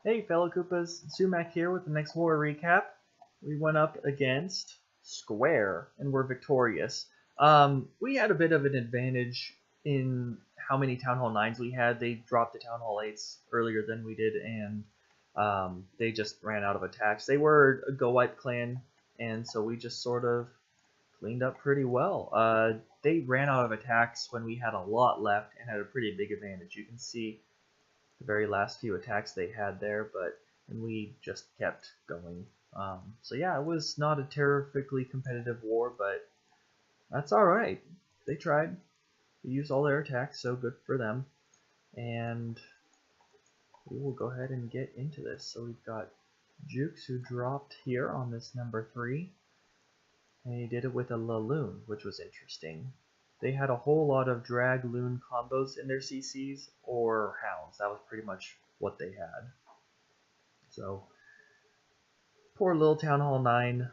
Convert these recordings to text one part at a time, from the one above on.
Hey fellow Koopas, Sumac here with the next war recap. We went up against Square and were victorious. We had a bit of an advantage in how many Town Hall 9s we had. They dropped the Town Hall 8s earlier than we did, and they just ran out of attacks. They were a Go Wipe clan, and so we just sort of cleaned up pretty well. They ran out of attacks when we had a lot left and had a pretty big advantage. You can see the very last few attacks they had there, and we just kept going. So yeah, it was not a terrifically competitive war, but that's all right. They tried. They used all their attacks, so good for them. And we will go ahead and get into this. So we've got Jukes, who dropped here on this number 3, and he did it with a Laloon, which was interesting. They had a whole lot of drag loon combos in their CCs or hounds. That was pretty much what they had. So poor little Town Hall 9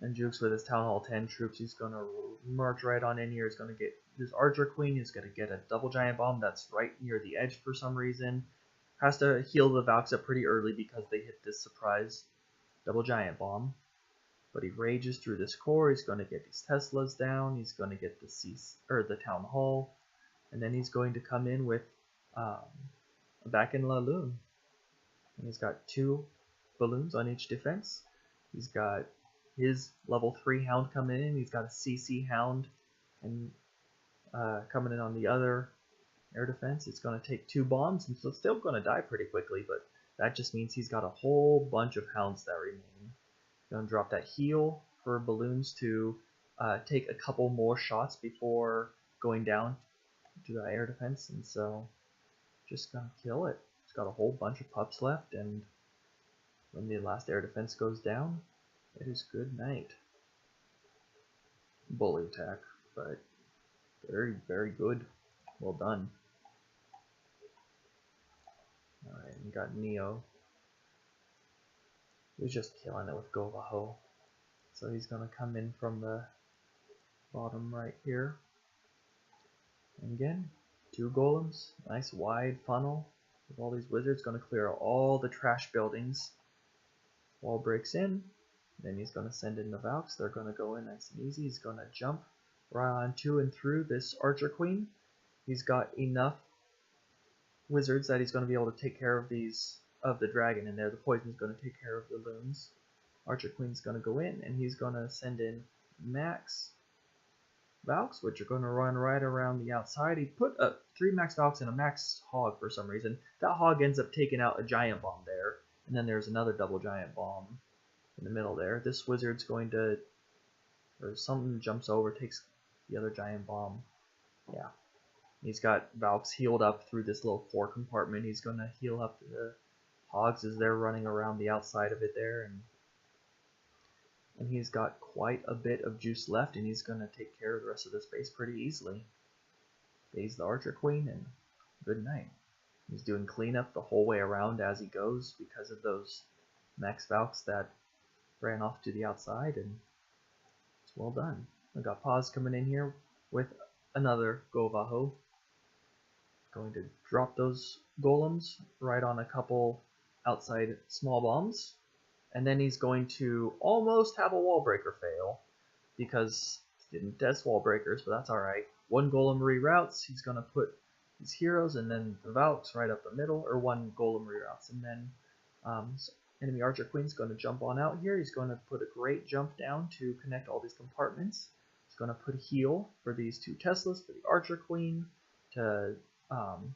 and Jukes with his Town Hall 10 troops. He's going to march right on in here. He's going to get this Archer Queen. He's going to get a double giant bomb that's right near the edge for some reason. Has to heal the Valks up pretty early because they hit this surprise double giant bomb. But he rages through this core. He's going to get these Teslas down. He's going to get the Town Hall, and then he's going to come in with back in Laloon. And he's got 2 balloons on each defense. He's got his level 3 Hound coming in. He's got a CC Hound and coming in on the other air defense. It's going to take 2 bombs, and so it's still going to die pretty quickly. But that just means he's got a whole bunch of Hounds that remain. Going to drop that heal for balloons to take a couple more shots before going down to the air defense, and so just gonna kill it. It's got a whole bunch of pups left, and when the last air defense goes down, it is good night. Bully attack, but very, very good. Well done. Alright, we got Neo. He's just killing it with Govaho. So he's going to come in from the bottom right here. And again, 2 golems. Nice wide funnel with all these wizards. Going to clear all the trash buildings. Wall breaks in. Then he's going to send in the Valks. They're going to go in nice and easy. He's going to jump right onto and through this Archer Queen. He's got enough wizards that he's going to be able to take care of the dragon in there. The poison's going to take care of the loons. Archer Queen's going to go in, and he's going to send in max Valks, which are going to run right around the outside. He put 3 max Valks and a max Hog for some reason. That Hog ends up taking out a giant bomb there, and then there's another double giant bomb in the middle there. This wizard's going to, or something jumps over, takes the other giant bomb. Yeah. He's got Valks healed up through this little 4 compartment. He's going to heal up the Hogs as they're running around the outside of it there, and he's got quite a bit of juice left, and he's going to take care of the rest of this base pretty easily. He's the Archer Queen, and good night. He's doing cleanup the whole way around as he goes because of those max Valks that ran off to the outside, and it's well done. We got Paz coming in here with another Govaho. Going to drop those golems right on a couple outside small bombs, and then he's going to almost have a wall breaker fail because he didn't test wall breakers, but that's alright. 1 golem reroutes. He's going to put his heroes and then the Valks right up the middle, or 1 golem reroutes, and then enemy Archer Queen's going to jump on out here. He's going to put a great jump down to connect all these compartments. He's going to put a heal for these 2 Teslas for the Archer Queen to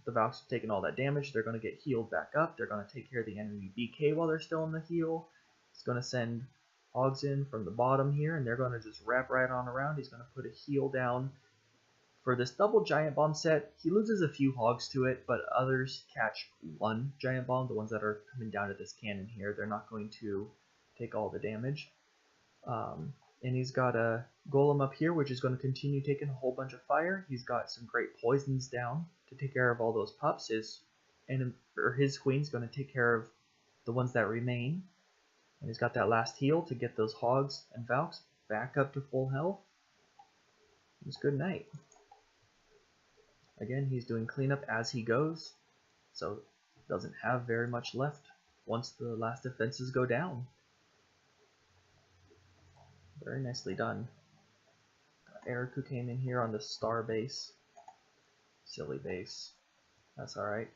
the Valks have taken all that damage. They're going to get healed back up. They're going to take care of the enemy BK while they're still in the heal. He's going to send Hogs in from the bottom here, and they're going to just wrap right on around. He's going to put a heal down for this double giant bomb set. He loses a few Hogs to it, but others catch 1 giant bomb. The ones that are coming down to this cannon here, they're not going to take all the damage. And he's got a golem up here, which is going to continue taking a whole bunch of fire. He's got some great poisons down to take care of all those pups. His queen's going to take care of the ones that remain. And he's got that last heal to get those Hogs and Valks back up to full health. It's good night. Again, he's doing cleanup as he goes, so doesn't have very much left once the last defenses go down. Very nicely done. Eric, who came in here on the star base. Silly base. That's alright.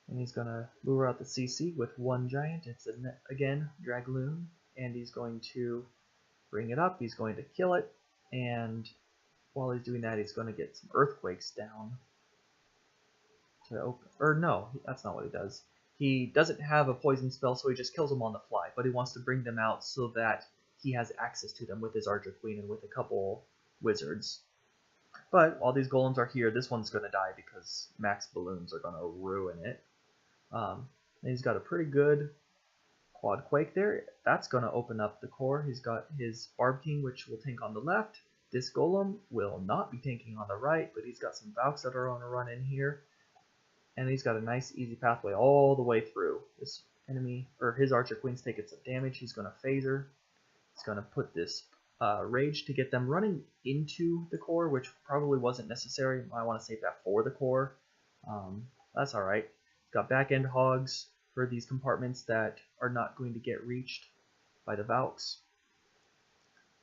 And he's going to lure out the CC with one giant. It's, again, Dragloon. And he's going to bring it up. He's going to kill it. And while he's doing that, he's going to get some earthquakes down. To open, or no, that's not what he does. He doesn't have a poison spell, so he just kills them on the fly. But he wants to bring them out so that he has access to them with his Archer Queen and with a couple wizards. But while these golems are here, this one's going to die because max balloons are going to ruin it. And he's got a pretty good quad quake there. That's going to open up the core. He's got his Barb King, which will tank on the left. This golem will not be tanking on the right, but he's got some Valks that are going to run in here. And he's got a nice easy pathway all the way through. This enemy, or his Archer Queen's taking some damage. He's going to phaser. He's going to put this Rage to get them running into the core, which probably wasn't necessary. I want to save that for the core. That's alright. He's got back end hogs for these compartments that are not going to get reached by the Valks.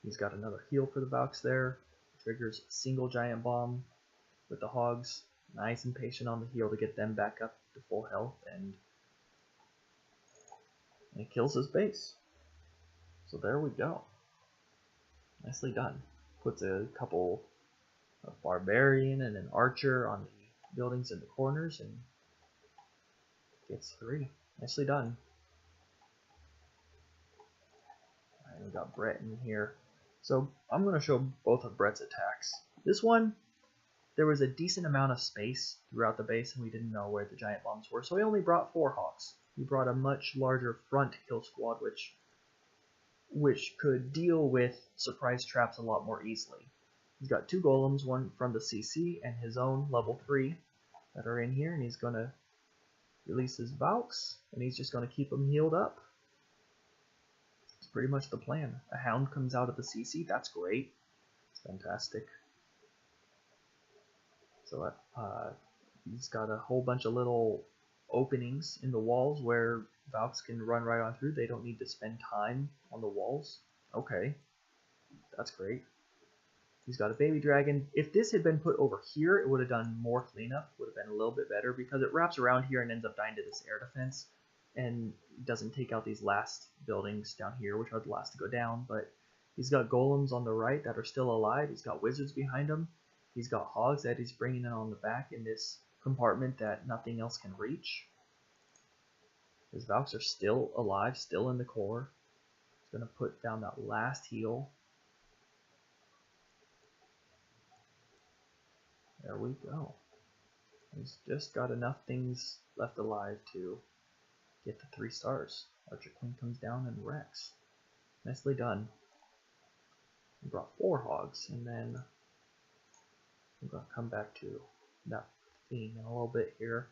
He's got another heal for the Valks there. Triggers a single giant bomb with the hogs. Nice and patient on the heal to get them back up to full health, and it kills his base. So there we go. Nicely done. Puts a couple of Barbarian and an Archer on the buildings in the corners and gets 3. Nicely done. Alright, we got Brett in here. So I'm going to show both of Brett's attacks. This one, there was a decent amount of space throughout the base and we didn't know where the giant bombs were, so he only brought 4 Hawks. He brought a much larger front kill squad, which could deal with surprise traps a lot more easily. He's got 2 golems, one from the CC and his own level 3 that are in here, and he's going to release his Valks, and he's just going to keep them healed up. It's pretty much the plan. A Hound comes out of the CC, that's great. It's fantastic. So he's got a whole bunch of little openings in the walls where Valks can run right on through. They don't need to spend time on the walls. Okay, that's great. He's got a baby dragon. If this had been put over here, it would have done more cleanup. Would have been a little bit better because it wraps around here and ends up dying to this air defense and doesn't take out these last buildings down here, which are the last to go down. But he's got golems on the right that are still alive. He's got wizards behind him. He's got hogs that he's bringing in on the back in this compartment that nothing else can reach. His Valks are still alive, still in the core. He's going to put down that last heal. There we go. He's just got enough things left alive to get the 3 stars. Archer Queen comes down and wrecks. Nicely done. He brought 4 hogs, and then I'm going to come back to that theme in a little bit here.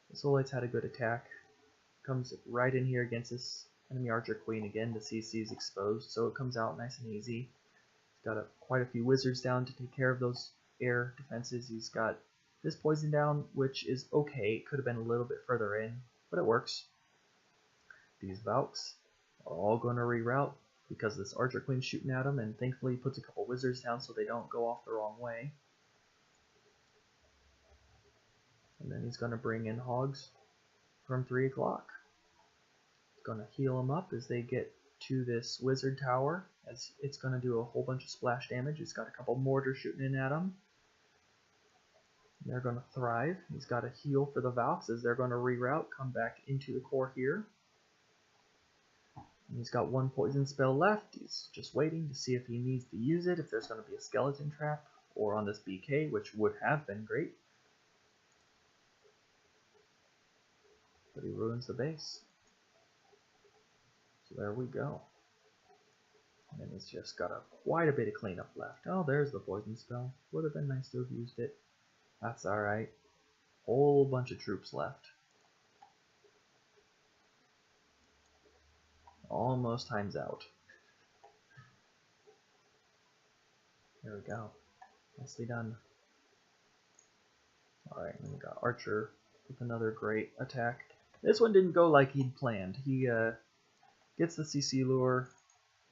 The Solights had a good attack. Comes right in here against this enemy Archer Queen. Again, the CC is exposed, so it comes out nice and easy. He's got quite a few wizards down to take care of those air defenses. He's got this poison down, which is okay. It could have been a little bit further in, but it works. These Valks are all going to reroute because this Archer Queen's shooting at them, and thankfully he puts a couple wizards down so they don't go off the wrong way. And then he's going to bring in hogs from 3 o'clock. He's going to heal them up as they get to this wizard tower, as it's going to do a whole bunch of splash damage. He's got a couple mortars shooting in at him. They're going to thrive. He's got a heal for the Valks as they're going to reroute, come back into the core here. And he's got 1 poison spell left. He's just waiting to see if he needs to use it, if there's going to be a skeleton trap, or on this BK, which would have been great. But he ruins the base. So there we go. And then he's just got quite a bit of cleanup left. Oh, there's the poison spell. Would have been nice to have used it. That's alright. Whole bunch of troops left. Almost times out. There we go. Nicely done. Alright, and we got Archer with another great attack. This one didn't go like he'd planned. He gets the CC lure.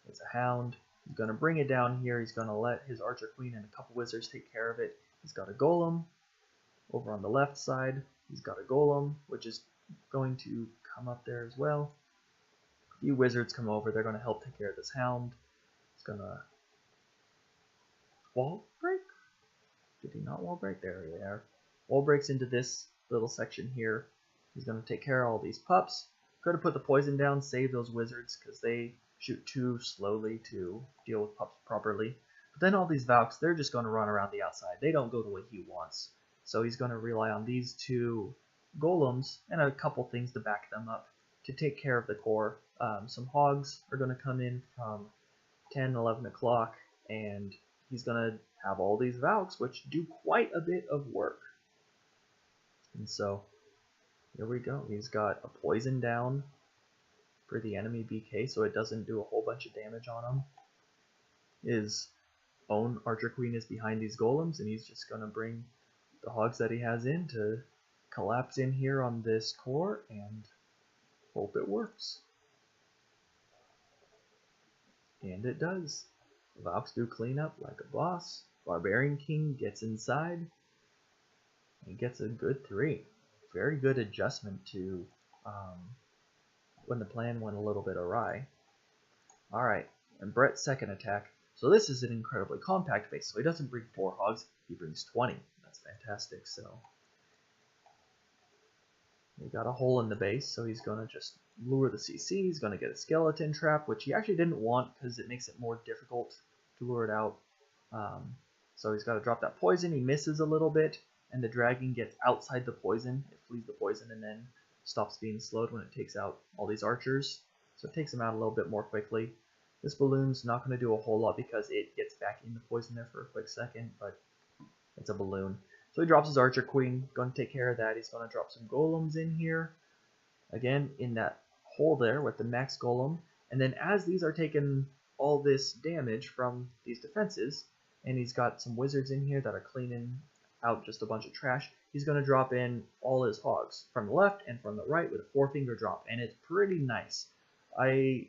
It's a hound. He's going to bring it down here. He's going to let his archer queen and a couple wizards take care of it. He's got a golem over on the left side. He's got a golem, which is going to come up there as well. A few wizards come over. They're going to help take care of this hound. He's going to wall break? Did he not wall break? There they are. Wall breaks into this little section here. He's going to take care of all these pups. Could have put the poison down, save those wizards, because they shoot too slowly to deal with pups properly. But then all these Valks, they're just going to run around the outside. They don't go the way he wants. So he's going to rely on these two golems and a couple things to back them up to take care of the core. Some hogs are going to come in from 10, 11 o'clock, and he's going to have all these Valks, which do quite a bit of work. And so here we go. He's got a poison down for the enemy BK, so it doesn't do a whole bunch of damage on him. His own Archer Queen is behind these golems, and he's just going to bring the hogs that he has in to collapse in here on this core and hope it works. And it does. The Valks do clean up like a boss. Barbarian King gets inside. He gets a good 3. Very good adjustment to when the plan went a little bit awry. Alright, and Brett's second attack. So this is an incredibly compact base, so he doesn't bring 4 hogs, he brings 20. That's fantastic. So he got a hole in the base, so he's going to just lure the CC. He's going to get a skeleton trap, which he actually didn't want because it makes it more difficult to lure it out. So he's got to drop that poison. He misses a little bit, and the dragon gets outside the poison. It flees the poison and then stops being slowed when it takes out all these archers. So it takes him out a little bit more quickly. This balloon's not going to do a whole lot because it gets back in the poison there for a quick second, but it's a balloon. So he drops his Archer Queen, going to take care of that. He's going to drop some golems in here. Again, in that hole there with the max golem. And then as these are taking all this damage from these defenses, and he's got some wizards in here that are cleaning out just a bunch of trash, he's going to drop in all his hogs from the left and from the right with a 4-finger drop. And it's pretty nice. I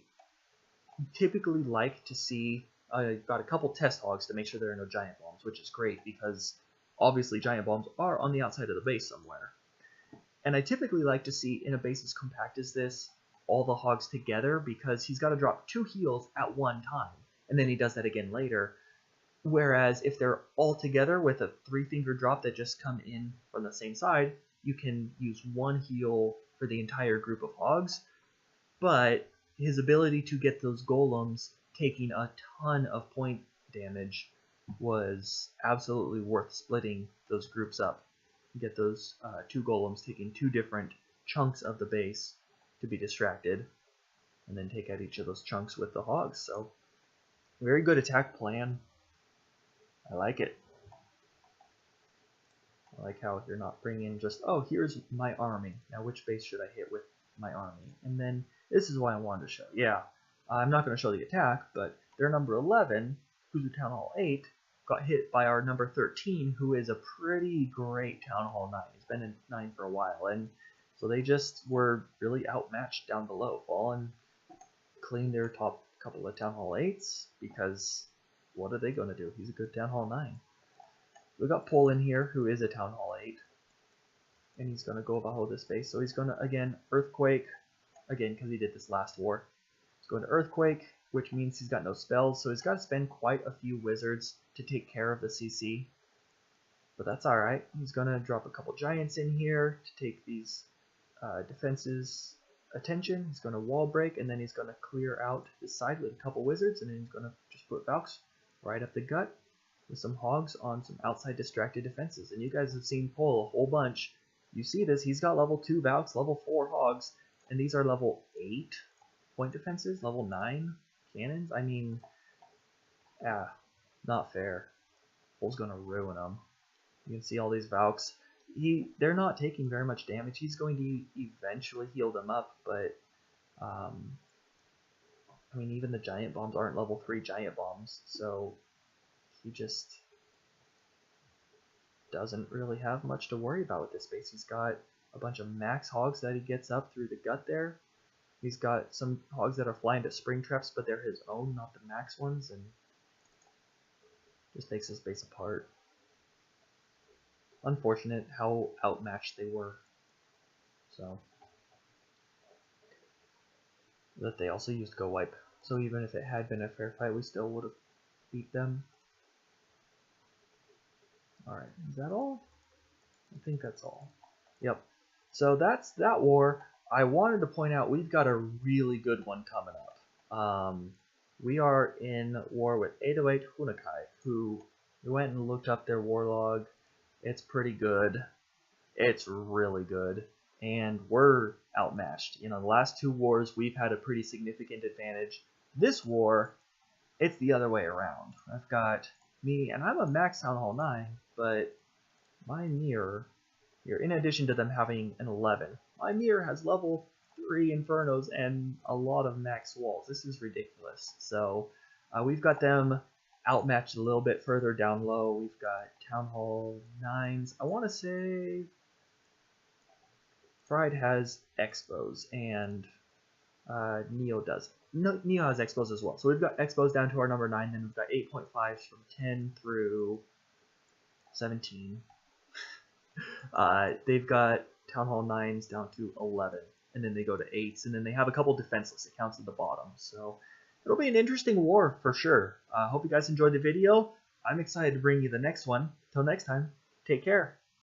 typically like to see, I've got a couple test hogs to make sure there are no giant bombs, which is great because obviously giant bombs are on the outside of the base somewhere. And I typically like to see in a base as compact as this, all the hogs together, because he's got to drop 2 heals at one time, and then he does that again later. Whereas if they're all together with a 3-finger drop that just come in from the same side, you can use 1 heal for the entire group of hogs. But his ability to get those golems taking a ton of point damage was absolutely worth splitting those groups up. Get those 2 golems taking 2 different chunks of the base to be distracted, and then take out each of those chunks with the hogs. So very good attack plan. I like it. I like how you're not bringing just, oh, here's my army. Now which base should I hit with my army? And then this is why I wanted to show. Yeah, I'm not going to show the attack, but their number 11, Kuzu Town Hall 8, got hit by our number 13, who is a pretty great Town Hall 9. He's been in 9 for a while, and so they just were really outmatched down below. Fallen cleaned their top couple of Town Hall 8s, because what are they going to do? He's a good Town Hall 9. We got Pole in here, who is a Town Hall 8, and he's going to go behind this base. So he's going to, again, Earthquake, again, because he did this last war. He's going to Earthquake, which means he's got no spells, so he's got to spend quite a few wizards to take care of the CC. But that's alright. He's going to drop a couple giants in here to take these defenses attention. He's going to wall break, and then he's going to clear out this side with a couple wizards, and then he's going to just put Valks right up the gut with some hogs on some outside distracted defenses. And you guys have seen Pole a whole bunch. You see this, he's got level 2 Valks, level 4 hogs, and these are level 8 point defenses, level 9 cannons. I mean, not fair. Pole's going to ruin them. You can see all these Valks. They're not taking very much damage. He's going to eventually heal them up, but I mean, even the giant bombs aren't level 3 giant bombs, so he just doesn't really have much to worry about with this base. He's got a bunch of max hogs that he gets up through the gut there. He's got some hogs that are flying to spring traps, but they're his own, not the max ones, and just takes his base apart. Unfortunate how outmatched they were. So that they also used Go Wipe. So even if it had been a fair fight, we still would have beat them. Alright, is that all? I think that's all. Yep. So that's that war. I wanted to point out we've got a really good one coming up. We are in war with 808 Hunakai, who we went and looked up their war log. It's pretty good. It's really good. And we're outmatched. You know, the last two wars we've had a pretty significant advantage. This war, it's the other way around. I've got me, and I'm a max Town Hall 9, but my mirror here, in addition to them having an 11, my mirror has level 3 Infernos and a lot of max walls. This is ridiculous. So we've got them outmatched a little bit further down low. We've got Town Hall 9s. I want to say Pride has Expos, and Neo does. No, Neo has Expos as well. So we've got Expos down to our number 9, then we've got 8.5s from 10 through 17. They've got Town Hall 9s down to 11, and then they go to 8s, and then they have a couple defenseless accounts at the bottom. So it'll be an interesting war for sure. Hope you guys enjoyed the video. I'm excited to bring you the next one. Till next time, take care.